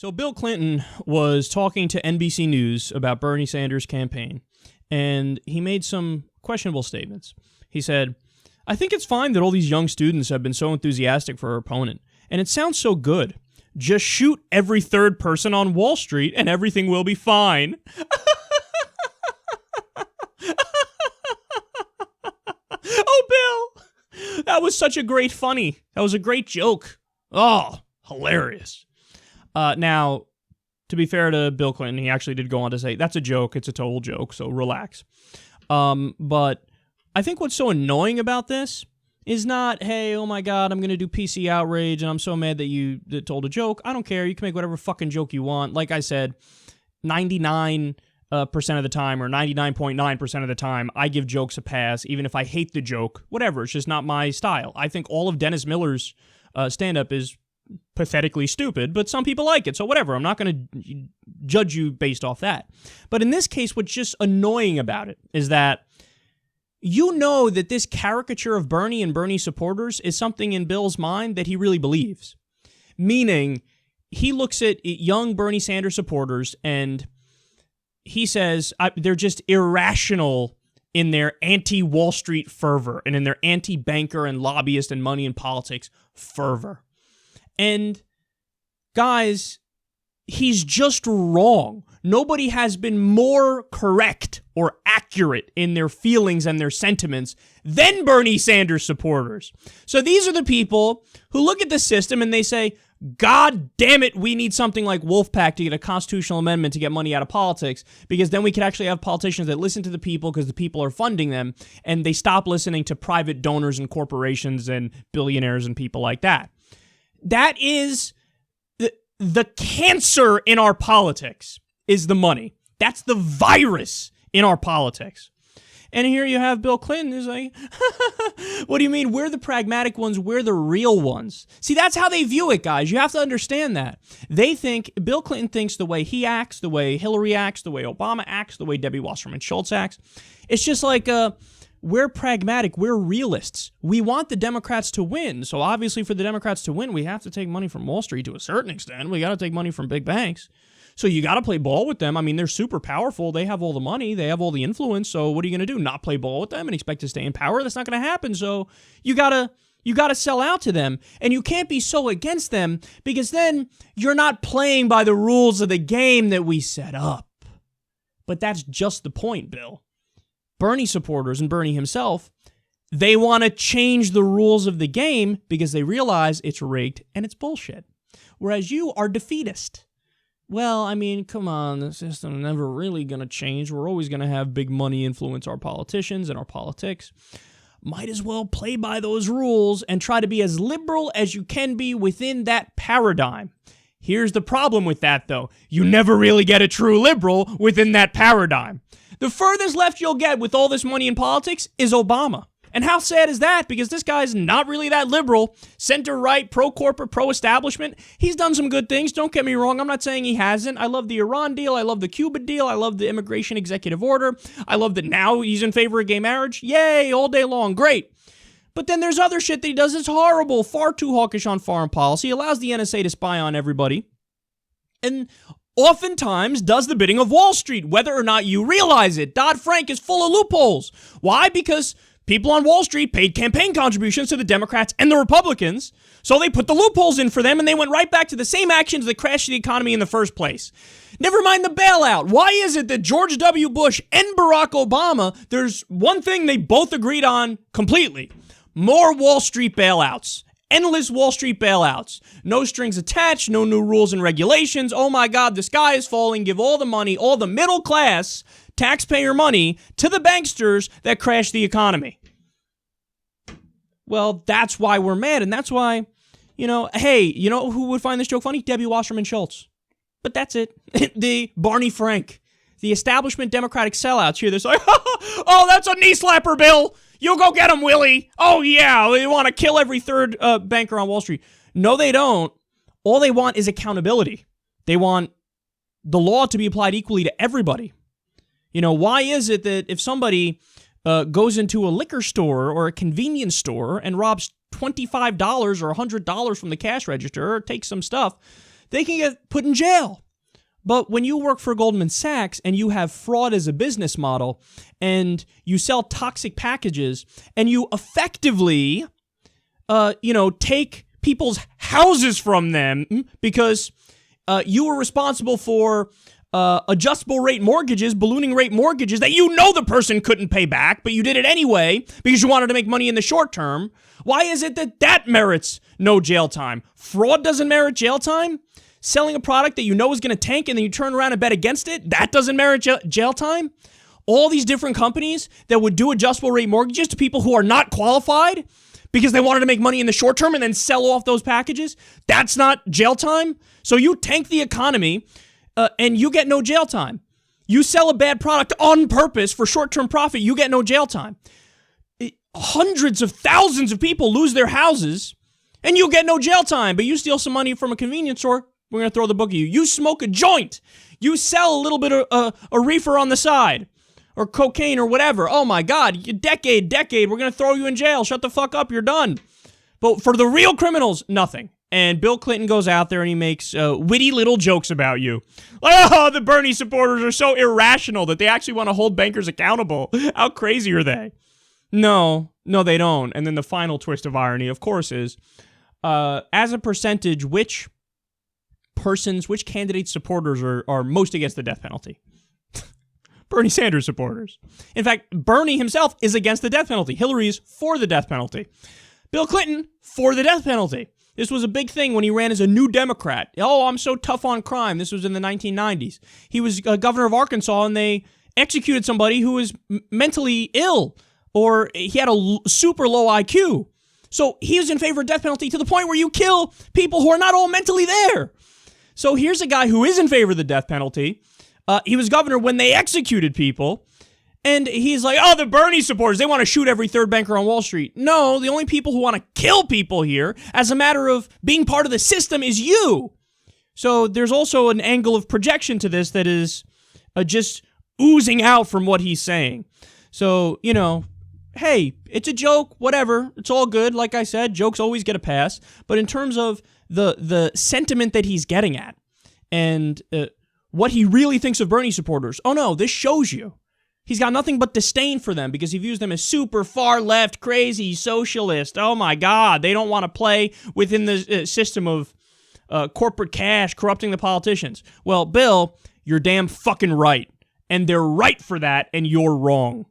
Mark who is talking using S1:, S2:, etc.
S1: So Bill Clinton was talking to NBC News about Bernie Sanders' campaign, and he made some questionable statements. He said, "I think it's fine that all these young students have been so enthusiastic for our opponent, and it sounds so good. Just shoot every third person on Wall Street and everything will be fine." Oh, Bill! That was such a great funny. That was a great joke. Oh, hilarious. Now, to be fair to Bill Clinton, he actually did go on to say, that's a joke, it's a total joke, so relax. But I think what's so annoying about this is not, hey, oh my god, I'm going to do PC outrage, and I'm so mad that you told a joke. I don't care, you can make whatever fucking joke you want. Like I said, 99% of the time, or 99.9% of the time, I give jokes a pass, even if I hate the joke. Whatever, it's just not my style. I think all of Dennis Miller's stand-up is pathetically stupid, but some people like it, so whatever. I'm not going to judge you based off that. But in this case, what's just annoying about it is that you know that this caricature of Bernie and Bernie supporters is something in Bill's mind that he really believes. Meaning, he looks at young Bernie Sanders supporters and he says they're just irrational in their anti-Wall Street fervor and in their anti-banker and lobbyist and money and politics fervor. And, guys, he's just wrong. Nobody has been more correct or accurate in their feelings and their sentiments than Bernie Sanders supporters. So these are the people who look at the system and they say, God damn it, we need something like Wolfpack to get a constitutional amendment to get money out of politics, because then we could actually have politicians that listen to the people because the people are funding them, and they stop listening to private donors and corporations and billionaires and people like that. That is the cancer in our politics, is the money. That's the virus in our politics. And here you have Bill Clinton who's like, what do you mean? We're the pragmatic ones. We're the real ones. See, that's how they view it, guys. You have to understand that. They think, Bill Clinton thinks the way he acts, the way Hillary acts, the way Obama acts, the way Debbie Wasserman Schultz acts, it's just like, we're pragmatic. We're realists. We want the Democrats to win. So obviously for the Democrats to win, we have to take money from Wall Street to a certain extent. We got to take money from big banks. So you got to play ball with them. I mean, they're super powerful. They have all the money. They have all the influence. So what are you going to do? Not play ball with them and expect to stay in power? That's not going to happen. So you got to sell out to them. And you can't be so against them, because then you're not playing by the rules of the game that we set up. But that's just the point, Bill. Bernie supporters and Bernie himself, they want to change the rules of the game because they realize it's rigged and it's bullshit. Whereas you are defeatist. Well, I mean, come on, the system is never really going to change. We're always going to have big money influence our politicians and our politics. Might as well play by those rules and try to be as liberal as you can be within that paradigm. Here's the problem with that, though. You never really get a true liberal within that paradigm. The furthest left you'll get with all this money in politics is Obama. And how sad is that? Because this guy's not really that liberal, center-right, pro-corporate, pro-establishment. He's done some good things, don't get me wrong. I'm not saying he hasn't. I love the Iran deal. I love the Cuba deal. I love the immigration executive order. I love that now he's in favor of gay marriage. Yay, all day long. Great. But then there's other shit that he does that's horrible, far too hawkish on foreign policy, allows the NSA to spy on everybody, and oftentimes does the bidding of Wall Street, whether or not you realize it. Dodd-Frank is full of loopholes. Why? Because people on Wall Street paid campaign contributions to the Democrats and the Republicans, so they put the loopholes in for them, and they went right back to the same actions that crashed the economy in the first place. Never mind the bailout. Why is it that George W. Bush and Barack Obama, there's one thing they both agreed on completely: more Wall Street bailouts. Endless Wall Street bailouts. No strings attached, no new rules and regulations. Oh my God, the sky is falling. Give all the money, all the middle class taxpayer money to the banksters that crashed the economy. Well, that's why we're mad, and that's why, hey, you know who would find this joke funny? Debbie Wasserman Schultz. But that's it. The Barney Frank. The establishment Democratic sellouts here. They're like, oh, that's a knee slapper, Bill. You go get him, Willie. Oh, yeah, they want to kill every third banker on Wall Street. No, they don't. All they want is accountability. They want the law to be applied equally to everybody. Why is it that if somebody goes into a liquor store or a convenience store and robs $25 or $100 from the cash register or takes some stuff, they can get put in jail. But when you work for Goldman Sachs and you have fraud as a business model and you sell toxic packages and you effectively, take people's houses from them because you were responsible for adjustable rate mortgages, ballooning rate mortgages that the person couldn't pay back, but you did it anyway because you wanted to make money in the short term. Why is it that merits no jail time? Fraud doesn't merit jail time? Selling a product that is going to tank and then you turn around and bet against it, that doesn't merit jail time? All these different companies that would do adjustable rate mortgages to people who are not qualified because they wanted to make money in the short term and then sell off those packages, that's not jail time? So you tank the economy and you get no jail time. You sell a bad product on purpose for short-term profit, you get no jail time. Hundreds of thousands of people lose their houses and you get no jail time, but you steal some money from a convenience store, we're going to throw the book at you. You smoke a joint. You sell a little bit of a reefer on the side or cocaine or whatever. Oh my God, decade, we're going to throw you in jail. Shut the fuck up, you're done. But for the real criminals, nothing. And Bill Clinton goes out there and he makes witty little jokes about you. Oh, the Bernie supporters are so irrational that they actually want to hold bankers accountable. How crazy are they? No, they don't. And then the final twist of irony, of course, is as a percentage, which candidates' supporters are most against the death penalty? Bernie Sanders supporters. In fact, Bernie himself is against the death penalty. Hillary's for the death penalty. Bill Clinton for the death penalty. This was a big thing when he ran as a New Democrat. Oh, I'm so tough on crime. This was in the 1990s. He was governor of Arkansas and they executed somebody who was mentally ill or he had a super low IQ. So he was in favor of death penalty to the point where you kill people who are not all mentally there. So here's a guy who is in favor of the death penalty. He was governor when they executed people. And he's like, oh, the Bernie supporters, they want to shoot every third banker on Wall Street. No, the only people who want to kill people here as a matter of being part of the system is you. So there's also an angle of projection to this that is just oozing out from what he's saying. So, hey, it's a joke, whatever. It's all good. Like I said, jokes always get a pass. But in terms of the sentiment that he's getting at and what he really thinks of Bernie supporters, oh no, this shows you. He's got nothing but disdain for them because he views them as super far left, crazy, socialist. Oh my God, they don't want to play within the system of corporate cash corrupting the politicians. Well, Bill, you're damn fucking right. And they're right for that, and you're wrong.